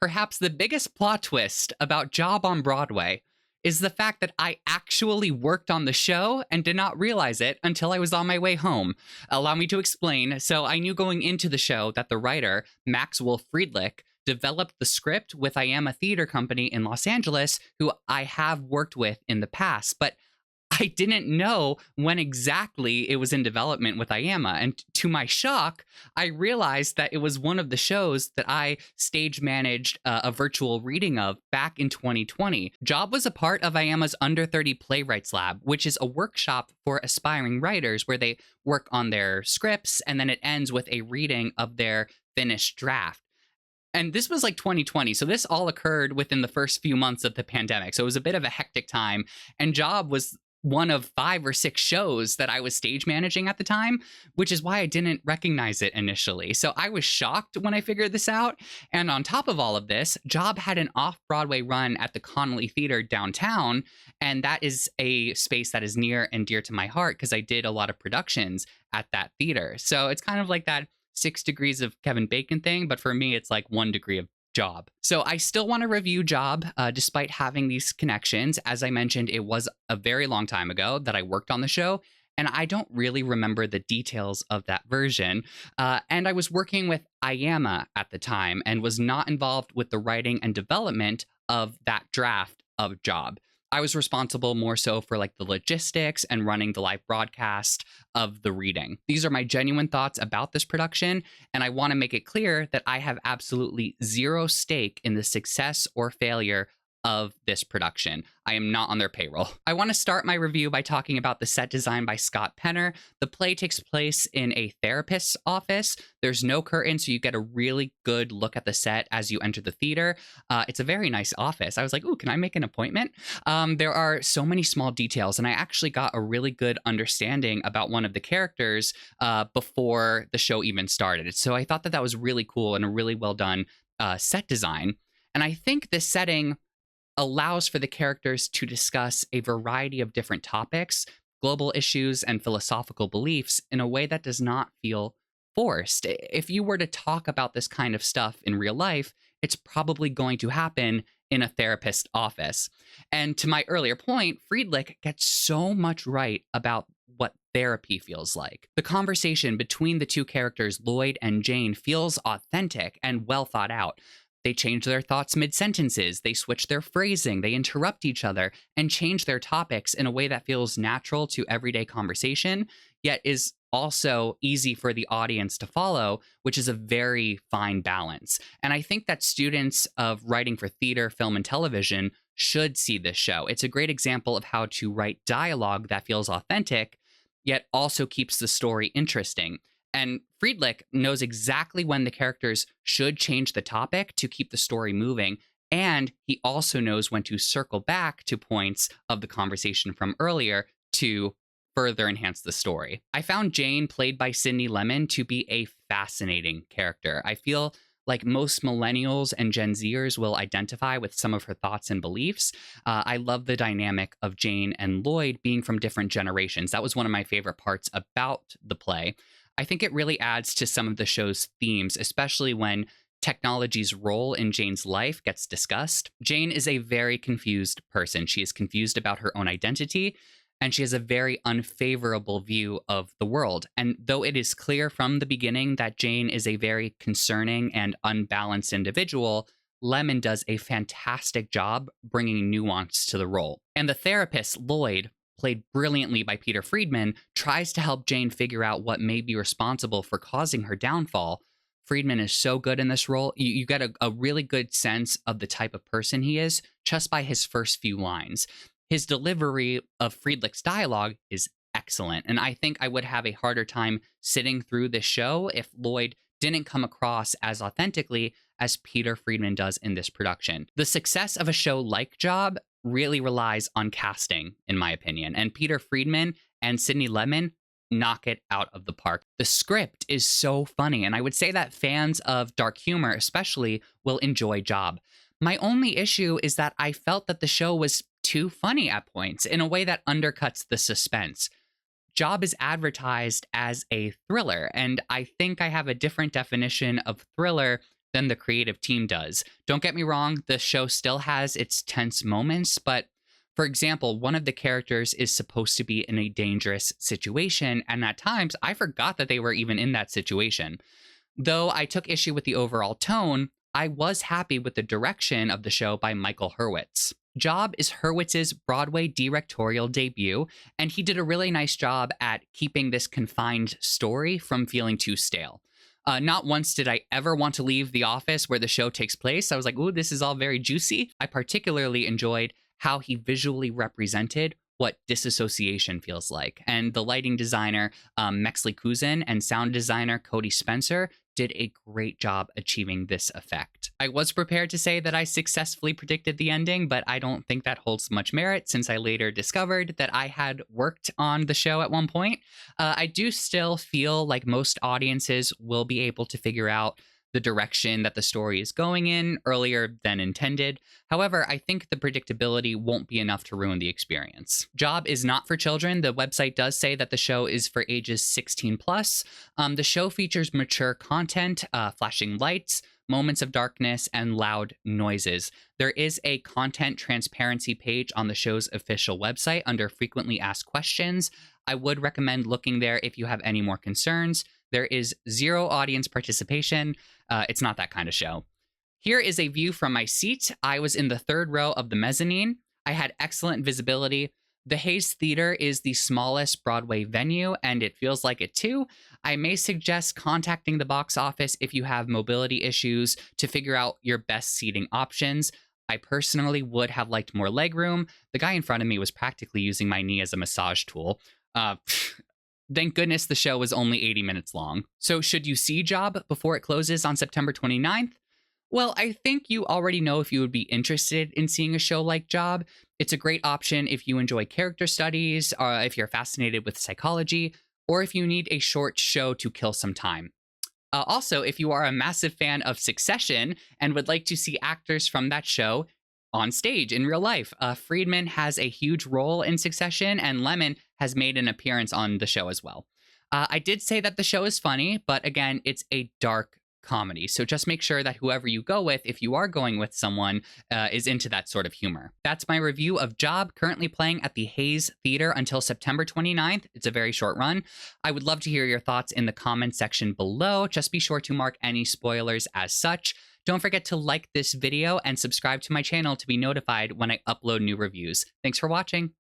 Perhaps the biggest plot twist about Job on Broadway is the fact that I actually worked on the show and did not realize it until I was on my way home. Allow me to explain. So I knew going into the show that the writer, Max Wolf Friedlich, developed the script with I Am a Theater Company in Los Angeles, who I have worked with in the past. But I didn't know when exactly it was in development with IAMA. And to my shock, I realized that it was one of the shows that I stage managed a virtual reading of back in 2020. Job was a part of IAMA's Under 30 Playwrights Lab, which is a workshop for aspiring writers where they work on their scripts and then it ends with a reading of their finished draft. And this was like 2020. So this all occurred within the first few months of the pandemic. So it was a bit of a hectic time. And Job was one of 5 or 6 shows that I was stage managing at the time, which is why I didn't recognize it initially. So I was shocked when I figured this out. And on top of all of this, Job had an off-Broadway run at the Connolly Theater downtown. And that is a space that is near and dear to my heart because I did a lot of productions at that theater. So it's kind of like that 6 degrees of Kevin Bacon thing, but for me, it's like 1 degree of Job. So I still want to review Job despite having these connections. As I mentioned, it was a very long time ago that I worked on the show, and I don't really remember the details of that version. And I was working with IAMA at the time and was not involved with the writing and development of that draft of Job. I was responsible more so for like the logistics and running the live broadcast of the reading. These are my genuine thoughts about this production, and I want to make it clear that I have absolutely zero stake in the success or failure of this production. I am not on their payroll. I want to start my review by talking about the set design by Scott Penner. The play takes place in a therapist's office. There's no curtain, so you get a really good look at the set as you enter the theater. It's a very nice office. I was like, ooh, can I make an appointment? There are so many small details, and I actually got a really good understanding about one of the characters before the show even started. So I thought that that was really cool and a really well done set design. And I think this setting allows for the characters to discuss a variety of different topics, global issues, and philosophical beliefs in a way that does not feel forced. If you were to talk about this kind of stuff in real life, it's probably going to happen in a therapist's office. And to my earlier point, Friedlich gets so much right about what therapy feels like. The conversation between the two characters, Lloyd and Jane, feels authentic and well thought out. They change their thoughts mid-sentences, they switch their phrasing, they interrupt each other, and change their topics in a way that feels natural to everyday conversation, yet is also easy for the audience to follow, which is a very fine balance. And I think that students of writing for theater, film, and television should see this show. It's a great example of how to write dialogue that feels authentic, yet also keeps the story interesting. And Friedlich knows exactly when the characters should change the topic to keep the story moving. And he also knows when to circle back to points of the conversation from earlier to further enhance the story. I found Jane, played by Lemmon, to be a fascinating character. I feel like most millennials and Gen Zers will identify with some of her thoughts and beliefs. I love the dynamic of Jane and Lloyd being from different generations. That was one of my favorite parts about the play. I think it really adds to some of the show's themes, especially when technology's role in Jane's life gets discussed. Jane is a very confused person. She is confused about her own identity, and she has a very unfavorable view of the world. And though it is clear from the beginning that Jane is a very concerning and unbalanced individual, Lemmon does a fantastic job bringing nuance to the role. And the therapist, Lloyd, played brilliantly by Peter Friedman, tries to help Jane figure out what may be responsible for causing her downfall. Friedman is so good in this role. You get a really good sense of the type of person he is just by his first few lines. His delivery of Friedlich's dialogue is excellent, and I think I would have a harder time sitting through this show if Lloyd didn't come across as authentically as Peter Friedman does in this production. The success of a show like Job really relies on casting, in my opinion. And Peter Friedman and Lemmon knock it out of the park. The script is so funny, and I would say that fans of dark humor especially will enjoy Job. My only issue is that I felt that the show was too funny at points in a way that undercuts the suspense. Job is advertised as a thriller, and I think I have a different definition of thriller than the creative team does. Don't get me wrong, the show still has its tense moments, but for example, one of the characters is supposed to be in a dangerous situation, and at times I forgot that they were even in that situation. Though I took issue with the overall tone, I was happy with the direction of the show by Michael Herwitz. Job is Hurwitz's Broadway directorial debut, and he did a really nice job at keeping this confined story from feeling too stale. Not once did I ever want to leave the office where the show takes place. I was like, ooh, this is all very juicy. I particularly enjoyed how he visually represented what disassociation feels like. And the lighting designer, Mexley Kuzin, and sound designer, Cody Spencer, did a great job achieving this effect. I was prepared to say that I successfully predicted the ending, but I don't think that holds much merit since I later discovered that I had worked on the show at one point. I do still feel like most audiences will be able to figure out the direction that the story is going in earlier than intended. However, I think the predictability won't be enough to ruin the experience. Job is not for children. The website does say that the show is for ages 16 plus. The show features mature content, flashing lights, moments of darkness, and loud noises. There is a content transparency page on the show's official website under frequently asked questions. I would recommend looking there if you have any more concerns. There is zero audience participation. It's not that kind of show. Here is a view from my seat. I was in the third row of the mezzanine. I had excellent visibility. The Hayes Theater is the smallest Broadway venue, and it feels like it too. I may suggest contacting the box office if you have mobility issues to figure out your best seating options. I personally would have liked more legroom. The guy in front of me was practically using my knee as a massage tool. Thank goodness the show was only 80 minutes long. So should you see Job before it closes on September 29th? Well, I think you already know if you would be interested in seeing a show like Job. It's a great option if you enjoy character studies, if you're fascinated with psychology, or if you need a short show to kill some time. Also, if you are a massive fan of Succession and would like to see actors from that show on stage in real life, Friedman has a huge role in Succession, and Lemmon has made an appearance on the show as well. I did say that the show is funny, but again, it's a dark comedy. So just make sure that whoever you go with, if you are going with someone, is into that sort of humor. That's my review of Job, currently playing at the Hayes Theater until September 29th. It's a very short run. I would love to hear your thoughts in the comment section below. Just be sure to mark any spoilers as such. Don't forget to like this video and subscribe to my channel to be notified when I upload new reviews. Thanks for watching.